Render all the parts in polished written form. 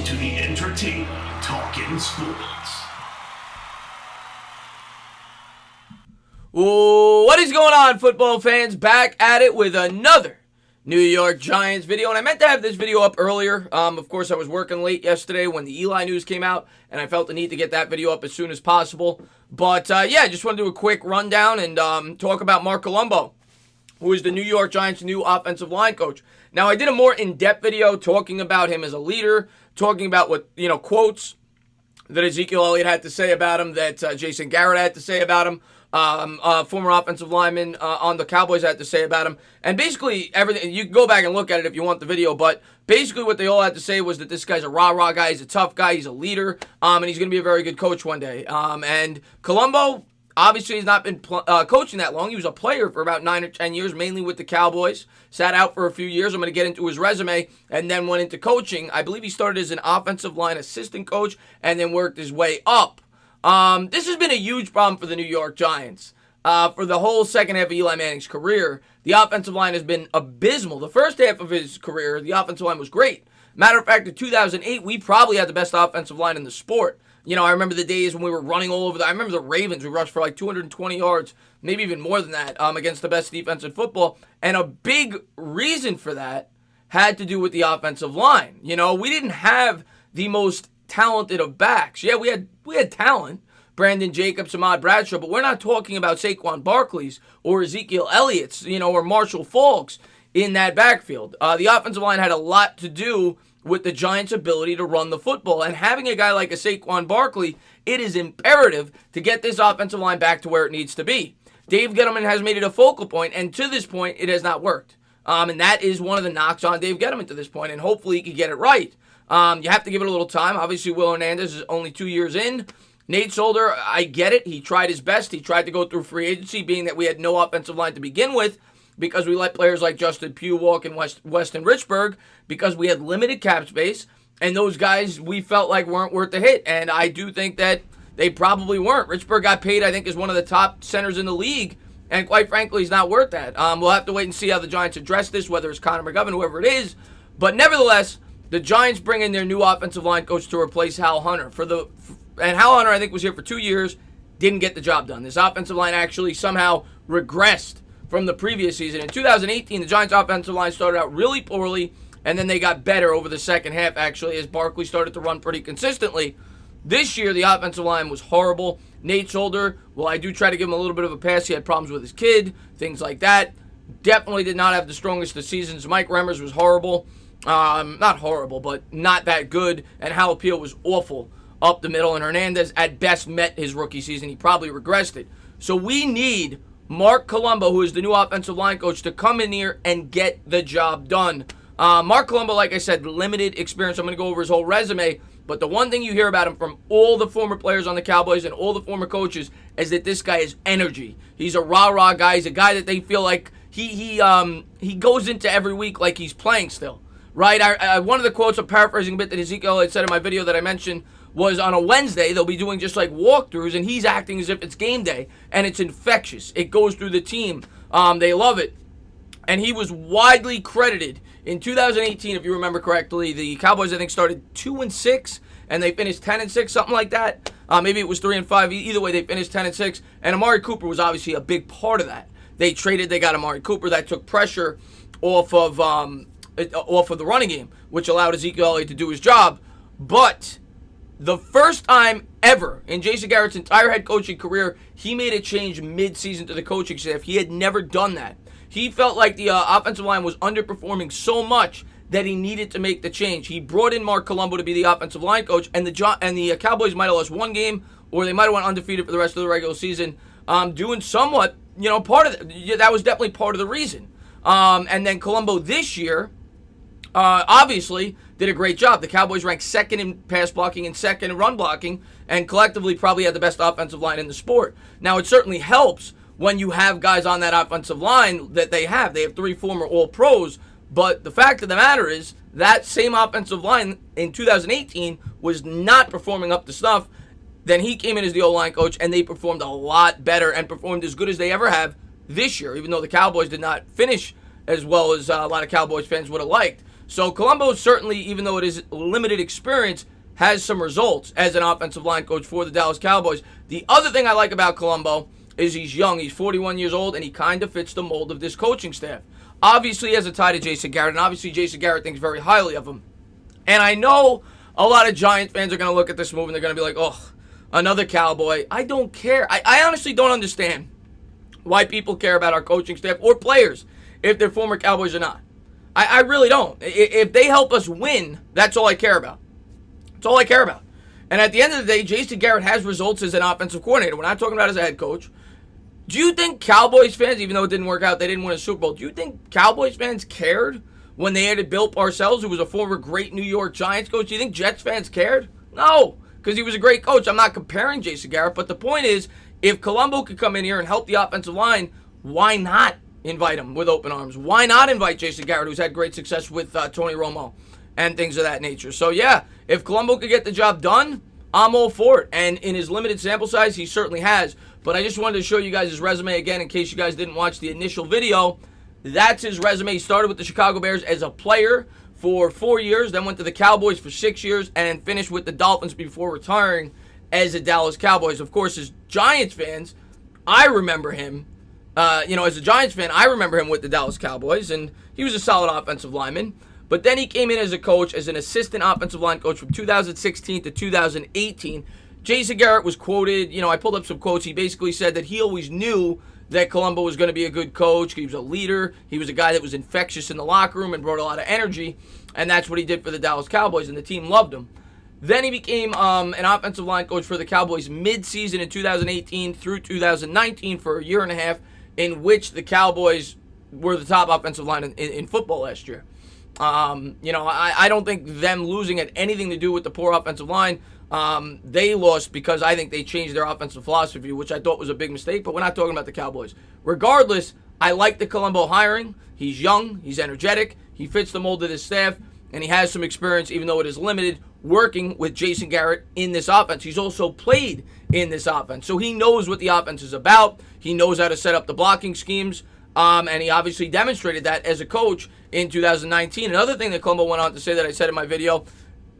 to the entertaining Talkin' Sports. What is going on, football fans? Back at it with another New York Giants video. And I meant to have this video up earlier. Of course, I was working late yesterday when the Eli news came out, and I felt the need to get that video up as soon as possible. But, yeah, I just want to do a quick rundown and talk about Marc Colombo, who is the New York Giants' new offensive line coach. Now, I did a more in-depth video talking about him as a leader, talking about what, quotes that Ezekiel Elliott had to say about him, that Jason Garrett had to say about him, former offensive lineman on the Cowboys had to say about him. And basically, everything, you can go back and look at it if you want the video, but basically what they all had to say was that this guy's a rah-rah guy, he's a tough guy, he's a leader, and he's going to be a very good coach one day. And Colombo, obviously, he's not been coaching that long. He was a player for about 9 or 10 years, mainly with the Cowboys. Sat out for a few years. I'm going to get into his resume, and then went into coaching. I believe he started as an offensive line assistant coach and then worked his way up. This has been a huge problem for the New York Giants. For the whole second half of Eli Manning's career, the offensive line has been abysmal. The first half of his career, the offensive line was great. Matter of fact, in 2008, we probably had the best offensive line in the sport. I remember the days when we were running all over I remember the Ravens. We rushed for like 220 yards, maybe even more than that, against the best defense in football. And a big reason for that had to do with the offensive line. We didn't have the most talented of backs. Yeah, we had talent, Brandon Jacobs, Ahmad Bradshaw, but we're not talking about Saquon Barkley's or Ezekiel Elliott's, or Marshall Faulk's in that backfield. The offensive line had a lot to do with the Giants' ability to run the football. And having a guy like a Saquon Barkley, it is imperative to get this offensive line back to where it needs to be. Dave Gettleman has made it a focal point, and to this point, it has not worked. And that is one of the knocks on Dave Gettleman to this point, and hopefully he can get it right. You have to give it a little time. Obviously, Will Hernandez is only 2 years in. Nate Solder, I get it. He tried his best. He tried to go through free agency, being that we had no offensive line to begin with, because we let players like Justin Pugh walk and Weston Richburg, because we had limited cap space, and those guys we felt like weren't worth the hit, and I do think that they probably weren't. Richburg got paid, I think, as one of the top centers in the league, and quite frankly, he's not worth that. We'll have to wait and see how the Giants address this, whether it's Connor McGovern, whoever it is, but nevertheless, the Giants bring in their new offensive line coach to replace Hal Hunter. And Hal Hunter, I think, was here for 2 years, didn't get the job done. This offensive line actually somehow regressed from the previous season. In 2018, the Giants' offensive line started out really poorly, and then they got better over the second half, actually, as Barkley started to run pretty consistently. This year, the offensive line was horrible. Nate Solder, well, I do try to give him a little bit of a pass. He had problems with his kid, things like that. Definitely did not have the strongest of seasons. Mike Remmers was horrible. Not horrible, but not that good. And Jalapeno was awful up the middle. And Hernandez, at best, met his rookie season. He probably regressed it. So we need Marc Colombo, who is the new offensive line coach, to come in here and get the job done. Marc Colombo, like I said, limited experience. I'm going to go over his whole resume. But the one thing you hear about him from all the former players on the Cowboys and all the former coaches is that this guy is energy. He's a rah-rah guy. He's a guy that they feel like he goes into every week like he's playing still. Right? One of the quotes, I'm paraphrasing a bit, that Ezekiel had said in my video that I mentioned, was on a Wednesday, they'll be doing just like walkthroughs, and he's acting as if it's game day, and it's infectious. It goes through the team. They love it. And he was widely credited in 2018, if you remember correctly. The Cowboys, I think, started 2-6, and they finished 10-6, something like that. Maybe it was 3-5. Either way, they finished 10-6, and Amari Cooper was obviously a big part of that. They got Amari Cooper. That took pressure off of the running game, which allowed Ezekiel Elliott to do his job. But the first time ever in Jason Garrett's entire head coaching career, he made a change mid-season to the coaching staff. He had never done that. He felt like the offensive line was underperforming so much that he needed to make the change. He brought in Marc Colombo to be the offensive line coach, and the Cowboys might have lost one game, or they might have went undefeated for the rest of the regular season, doing somewhat, part of that was definitely part of the reason. And then Colombo this year, obviously, did a great job. The Cowboys ranked second in pass blocking and second in run blocking, and collectively probably had the best offensive line in the sport. Now, it certainly helps when you have guys on that offensive line that they have. They have 3 former All-Pros, but the fact of the matter is that same offensive line in 2018 was not performing up to snuff. Then he came in as the O-line coach, and they performed a lot better and performed as good as they ever have this year, even though the Cowboys did not finish as well as a lot of Cowboys fans would have liked. So Colombo certainly, even though it is limited experience, has some results as an offensive line coach for the Dallas Cowboys. The other thing I like about Colombo is he's young. He's 41 years old, and he kind of fits the mold of this coaching staff. Obviously, he has a tie to Jason Garrett, and obviously Jason Garrett thinks very highly of him. And I know a lot of Giants fans are going to look at this move, and they're going to be like, oh, another Cowboy. I don't care. I honestly don't understand why people care about our coaching staff or players if they're former Cowboys or not. I really don't. If they help us win, that's all I care about. That's all I care about. And at the end of the day, Jason Garrett has results as an offensive coordinator. We're not talking about as a head coach. Do you think Cowboys fans, even though it didn't work out, they didn't win a Super Bowl, do you think Cowboys fans cared when they added Bill Parcells, who was a former great New York Giants coach? Do you think Jets fans cared? No, because he was a great coach. I'm not comparing Jason Garrett, but the point is, if Colombo could come in here and help the offensive line, why not invite him with open arms? Why not invite Jason Garrett, who's had great success with Tony Romo and things of that nature? So, yeah, if Colombo could get the job done, I'm all for it. And in his limited sample size, he certainly has. But I just wanted to show you guys his resume again in case you guys didn't watch the initial video. That's his resume. He started with the Chicago Bears as a player for 4 years, then went to the Cowboys for 6 years, and finished with the Dolphins before retiring as the Dallas Cowboys. Of course, as Giants fans, I remember him. As a Giants fan, I remember him with the Dallas Cowboys, and he was a solid offensive lineman. But then he came in as a coach, as an assistant offensive line coach from 2016 to 2018. Jason Garrett was quoted, I pulled up some quotes. He basically said that he always knew that Colombo was going to be a good coach. He was a leader. He was a guy that was infectious in the locker room and brought a lot of energy, and that's what he did for the Dallas Cowboys, and the team loved him. Then he became an offensive line coach for the Cowboys mid-season in 2018 through 2019 for a year and a half, in which the Cowboys were the top offensive line in football last year. I don't think them losing had anything to do with the poor offensive line. They lost because I think they changed their offensive philosophy, which I thought was a big mistake, but we're not talking about the Cowboys. Regardless, I like the Colombo hiring. He's young, he's energetic, he fits the mold of this staff, and he has some experience, even though it is limited, working with Jason Garrett in this offense. He's also played in this offense, so he knows what the offense is about. He knows how to set up the blocking schemes, and he obviously demonstrated that as a coach in 2019. Another thing that Colombo went on to say that I said in my video,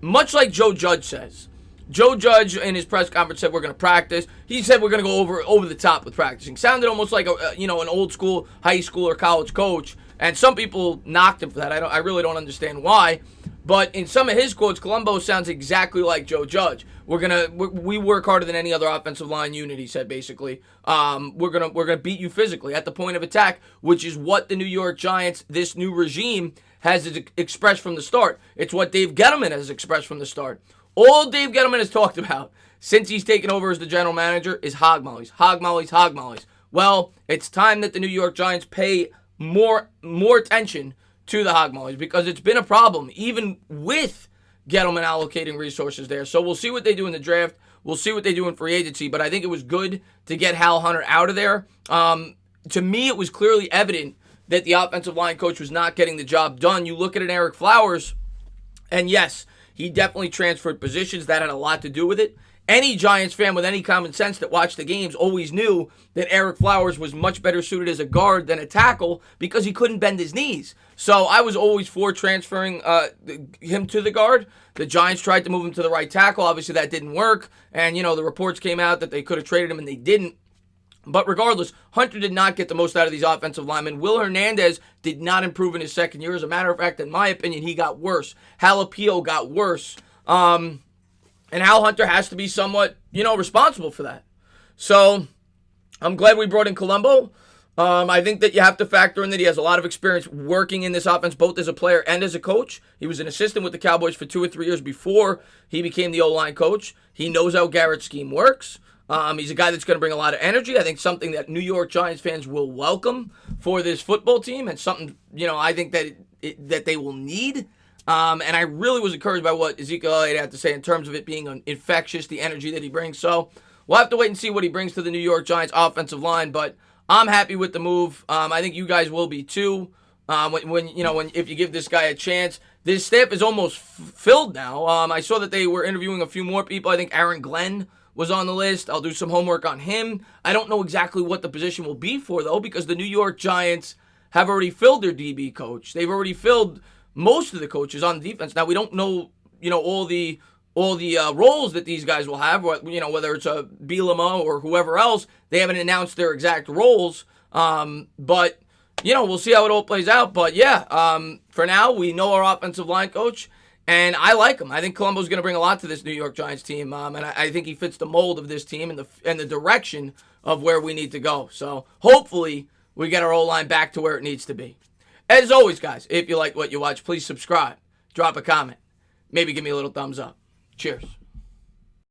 much like Joe Judge says. Joe Judge in his press conference said we're going to practice. He said we're going to go over the top with practicing. Sounded almost like an old school high school or college coach, and some people knocked him for that. I really don't understand why. But in some of his quotes, Colombo sounds exactly like Joe Judge. We work harder than any other offensive line unit, he said, basically. We're gonna beat you physically at the point of attack, which is what the New York Giants, this new regime, has expressed from the start. It's what Dave Gettleman has expressed from the start. All Dave Gettleman has talked about since he's taken over as the general manager is hog mollies, hog mollies, hog mollies. Well, it's time that the New York Giants pay more attention to the hog mollies, because it's been a problem, even with Gettleman allocating resources there. So we'll see what they do in the draft. We'll see what they do in free agency, but I think it was good to get Hal Hunter out of there. To me, it was clearly evident that the offensive line coach was not getting the job done. You look at an Eric Flowers, and yes, he definitely transferred positions. That had a lot to do with it. Any Giants fan with any common sense that watched the games always knew that Eric Flowers was much better suited as a guard than a tackle because he couldn't bend his knees. So I was always for transferring him to the guard. The Giants tried to move him to the right tackle. Obviously, that didn't work. And, the reports came out that they could have traded him, and they didn't. But regardless, Hunter did not get the most out of these offensive linemen. Will Hernandez did not improve in his second year. As a matter of fact, in my opinion, he got worse. Jalapeno got worse. And Hal Hunter has to be somewhat, responsible for that. So I'm glad we brought in Colombo. I think that you have to factor in that he has a lot of experience working in this offense, both as a player and as a coach. He was an assistant with the Cowboys for 2 or 3 years before he became the O-line coach. He knows how Garrett's scheme works. He's a guy that's going to bring a lot of energy. I think something that New York Giants fans will welcome for this football team, and something, I think that they will need. And I really was encouraged by what Ezekiel Elliott had to say in terms of it being infectious, the energy that he brings. So we'll have to wait and see what he brings to the New York Giants offensive line. But I'm happy with the move. I think you guys will be too. If you give this guy a chance, this staff is almost filled now. I saw that they were interviewing a few more people. I think Aaron Glenn was on the list. I'll do some homework on him. I don't know exactly what the position will be for, though, because the New York Giants have already filled their DB coach. They've already filled most of the coaches on defense. Now we don't know, all the roles that these guys will have. Whether it's a Bielema or whoever else, they haven't announced their exact roles. But we'll see how it all plays out. But yeah, for now we know our offensive line coach. And I like him. I think Colombo's going to bring a lot to this New York Giants team, and I think he fits the mold of this team and the direction of where we need to go. So hopefully we get our O-line back to where it needs to be. As always, guys, if you like what you watch, please subscribe, drop a comment, maybe give me a little thumbs up. Cheers.